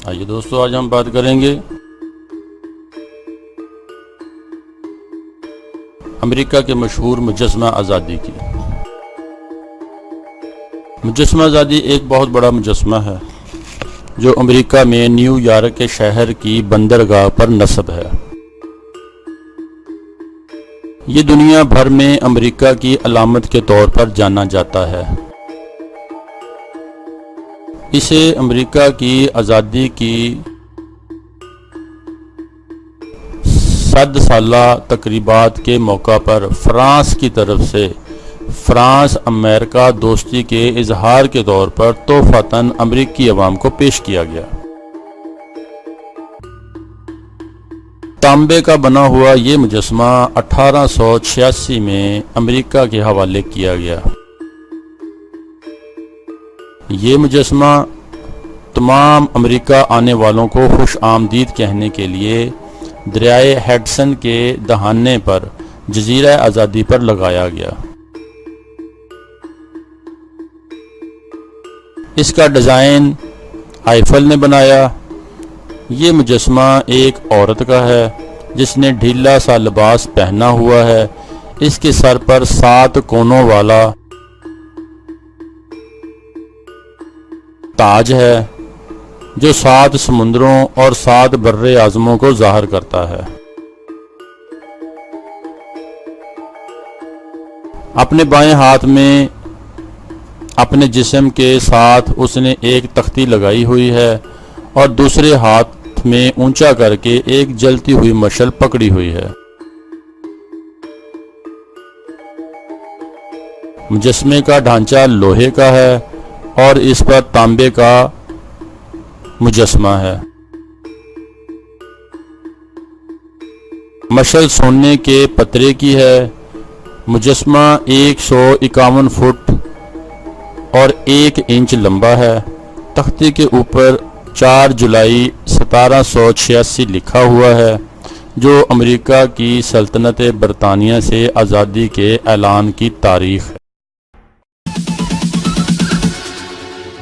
آئیے دوستو، آج ہم بات کریں گے امریکہ کے مشہور مجسمہ آزادی کی۔ مجسمہ آزادی ایک بہت بڑا مجسمہ ہے جو امریکہ میں نیو یارک کے شہر کی بندرگاہ پر نصب ہے۔ یہ دنیا بھر میں امریکہ کی علامت کے طور پر جانا جاتا ہے۔ اسے امریکہ کی آزادی کی 100 سالہ تقریبات کے موقع پر فرانس کی طرف سے فرانس امریکہ دوستی کے اظہار کے طور پر تحفتاً امریکی عوام کو پیش کیا گیا۔ تانبے کا بنا ہوا یہ مجسمہ 1886 میں امریکہ کے حوالے کیا گیا۔ یہ مجسمہ تمام امریکہ آنے والوں کو خوش آمدید کہنے کے لیے دریائے ہڈسن کے دہانے پر جزیرہ آزادی پر لگایا گیا۔ اس کا ڈیزائن آئیفل نے بنایا۔ یہ مجسمہ ایک عورت کا ہے جس نے ڈھیلا سا لباس پہنا ہوا ہے۔ اس کے سر پر 7 کونوں والا تاج ہے جو 7 سمندروں اور 7 بر اعظموں کو ظاہر کرتا ہے۔ اپنے بائیں ہاتھ میں اپنے جسم کے ساتھ اس نے ایک تختی لگائی ہوئی ہے اور دوسرے ہاتھ میں اونچا کر کے ایک جلتی ہوئی مشعل پکڑی ہوئی ہے۔ مجسمے کا ڈھانچہ لوہے کا ہے اور اس پر تانبے کا مجسمہ ہے۔ مشعل سونے کے پترے کی ہے۔ مجسمہ 151 فٹ اور 1 انچ لمبا ہے۔ تختے کے اوپر 4 جولائی 1786 لکھا ہوا ہے جو امریکہ کی سلطنت برطانیہ سے آزادی کے اعلان کی تاریخ ہے۔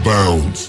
Bounds.